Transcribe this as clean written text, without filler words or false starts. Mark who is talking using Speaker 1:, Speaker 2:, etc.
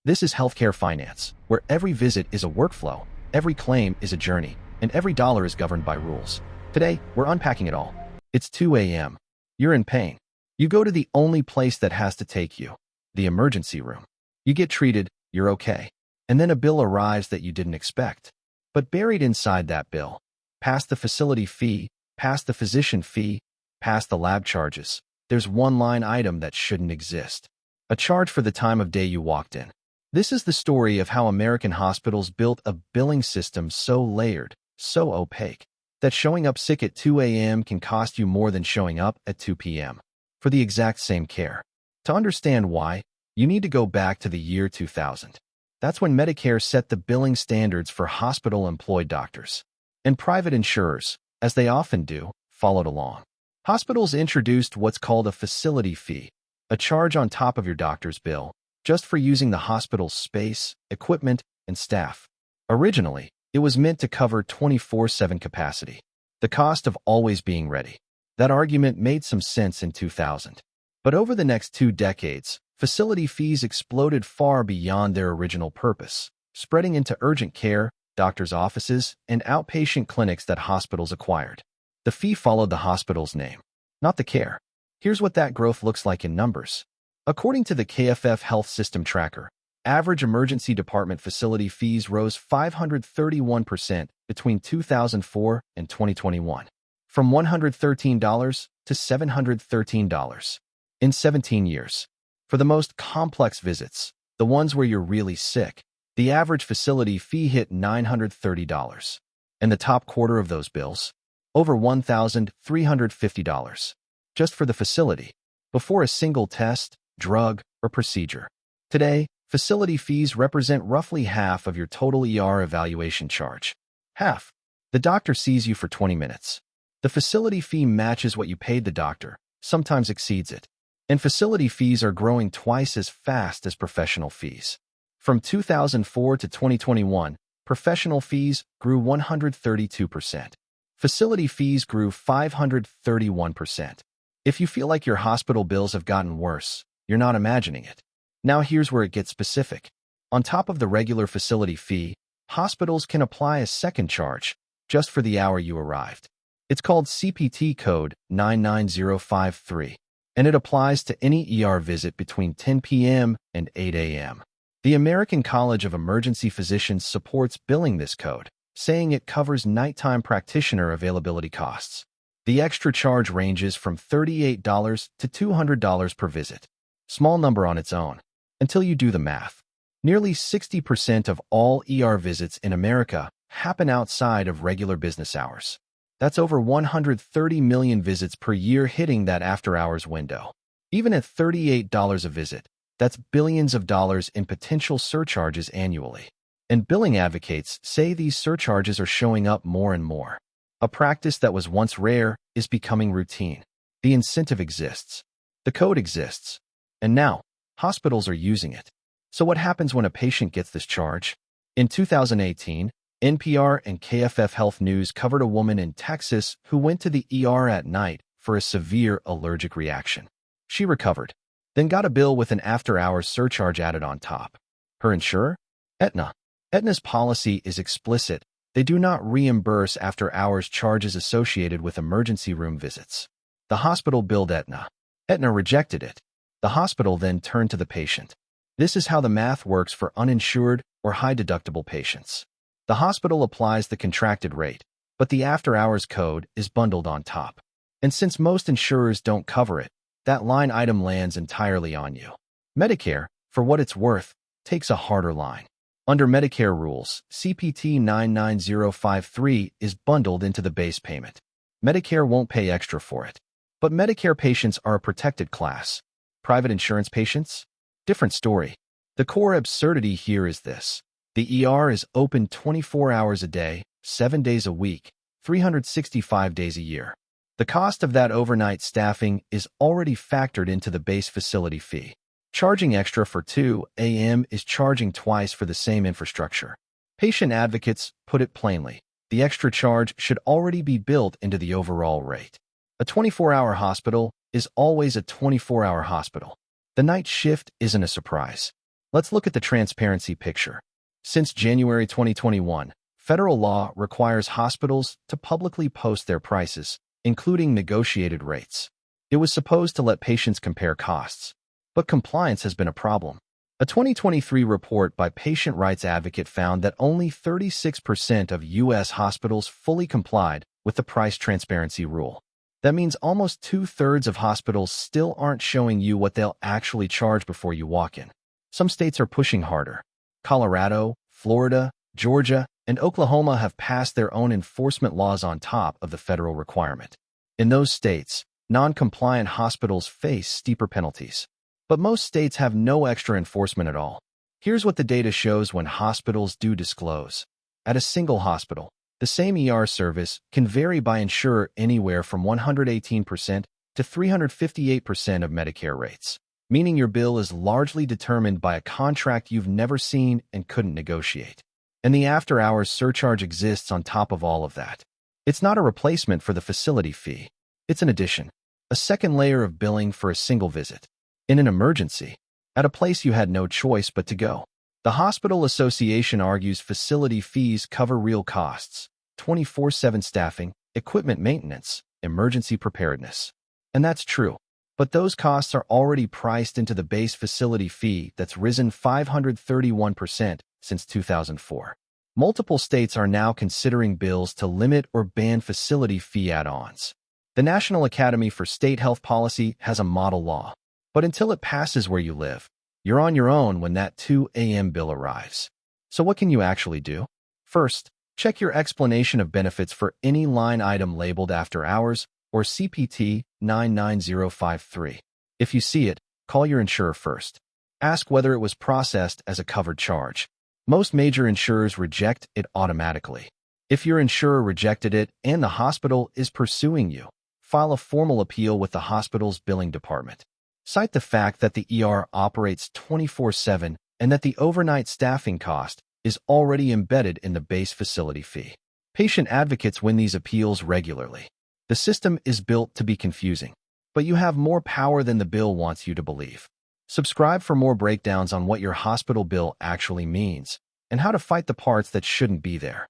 Speaker 1: This is healthcare finance, where every visit is a workflow, every claim is a journey, and every dollar is governed by rules. Today, we're unpacking it all. It's 2 a.m. You're in pain. You go to the only place that has to take you, the emergency room. You get treated, you're okay. And then a bill arrives that you didn't expect. But buried inside that bill, past the facility fee, past the physician fee, past the lab charges, there's one line item that shouldn't exist. A charge for the time of day you walked in. This is the story of how American hospitals built a billing system so layered, so opaque, that showing up sick at 2 a.m. can cost you more than showing up at 2 p.m. for the exact same care. To understand why, you need to go back to the year 2000. That's when Medicare set the billing standards for hospital-employed doctors. And private insurers, as they often do, followed along. Hospitals introduced what's called a facility fee, a charge on top of your doctor's bill, just for using the hospital's space, equipment, and staff. Originally, it was meant to cover 24/7 capacity, the cost of always being ready. That argument made some sense in 2000. But over the next 2 decades, facility fees exploded far beyond their original purpose, spreading into urgent care, doctors' offices, and outpatient clinics that hospitals acquired. The fee followed the hospital's name, not the care. Here's what that growth looks like in numbers. According to the KFF Health System Tracker, average emergency department facility fees rose 531% between 2004 and 2021, from $113 to $713 in 17 years. For the most complex visits, the ones where you're really sick, the average facility fee hit $930. And the top quarter of those bills, over $1,350, just for the facility, before a single test, drug, or procedure. Today, facility fees represent roughly half of your total ER evaluation charge. Half. The doctor sees you for 20 minutes. The facility fee matches what you paid the doctor, sometimes exceeds it. And facility fees are growing twice as fast as professional fees. From 2004 to 2021, professional fees grew 132%. Facility fees grew 531%. If you feel like your hospital bills have gotten worse, you're not imagining it. Now here's where it gets specific. On top of the regular facility fee, hospitals can apply a second charge, just for the hour you arrived. It's called CPT code 99053, and it applies to any ER visit between 10 p.m. and 8 a.m. The American College of Emergency Physicians supports billing this code, saying it covers nighttime practitioner availability costs. The extra charge ranges from $38 to $200 per visit. Small number on its own, until you do the math. Nearly 60% of all ER visits in America happen outside of regular business hours. That's over 130 million visits per year hitting that after-hours window. Even at $38 a visit, that's billions of dollars in potential surcharges annually. And billing advocates say these surcharges are showing up more and more. A practice that was once rare is becoming routine. The incentive exists. The code exists. And now, hospitals are using it. So what happens when a patient gets this charge? In 2018, NPR and KFF Health News covered a woman in Texas who went to the ER at night for a severe allergic reaction. She recovered, then got a bill with an after-hours surcharge added on top. Her insurer? Aetna. Aetna's policy is explicit. They do not reimburse after-hours charges associated with emergency room visits. The hospital billed Aetna. Aetna rejected it. The hospital then turned to the patient. This is how the math works for uninsured or high-deductible patients. The hospital applies the contracted rate, but the after-hours code is bundled on top. And since most insurers don't cover it, that line item lands entirely on you. Medicare, for what it's worth, takes a harder line. Under Medicare rules, CPT 99053 is bundled into the base payment. Medicare won't pay extra for it. But Medicare patients are a protected class. Private insurance patients? Different story. The core absurdity here is this. The ER is open 24 hours a day, 7 days a week, 365 days a year. The cost of that overnight staffing is already factored into the base facility fee. Charging extra for 2 a.m. is charging twice for the same infrastructure. Patient advocates put it plainly. The extra charge should already be built into the overall rate. A 24-hour hospital is always a 24-hour hospital. The night shift isn't a surprise. Let's look at the transparency picture. Since January 2021, federal law requires hospitals to publicly post their prices, including negotiated rates. It was supposed to let patients compare costs, but compliance has been a problem. A 2023 report by Patient Rights Advocate found that only 36% of U.S. hospitals fully complied with the price transparency rule. That means almost two-thirds of hospitals still aren't showing you what they'll actually charge before you walk in. Some states are pushing harder. Colorado, Florida, Georgia, and Oklahoma have passed their own enforcement laws on top of the federal requirement. In those states, non-compliant hospitals face steeper penalties. But most states have no extra enforcement at all. Here's what the data shows when hospitals do disclose. At a single hospital, the same ER service can vary by insurer anywhere from 118% to 358% of Medicare rates, meaning your bill is largely determined by a contract you've never seen and couldn't negotiate. And the after-hours surcharge exists on top of all of that. It's not a replacement for the facility fee. It's an addition, a second layer of billing for a single visit. In an emergency, at a place you had no choice but to go. The Hospital Association argues facility fees cover real costs, 24/7 staffing, equipment maintenance, emergency preparedness. And that's true. But those costs are already priced into the base facility fee that's risen 531% since 2004. Multiple states are now considering bills to limit or ban facility fee add-ons. The National Academy for State Health Policy has a model law. But until it passes where you live, you're on your own when that 2 a.m. bill arrives. So what can you actually do? First, check your explanation of benefits for any line item labeled after hours or CPT 99053. If you see it, call your insurer first. Ask whether it was processed as a covered charge. Most major insurers reject it automatically. If your insurer rejected it and the hospital is pursuing you, file a formal appeal with the hospital's billing department. Cite the fact that the ER operates 24/7 and that the overnight staffing cost is already embedded in the base facility fee. Patient advocates win these appeals regularly. The system is built to be confusing, but you have more power than the bill wants you to believe. Subscribe for more breakdowns on what your hospital bill actually means and how to fight the parts that shouldn't be there.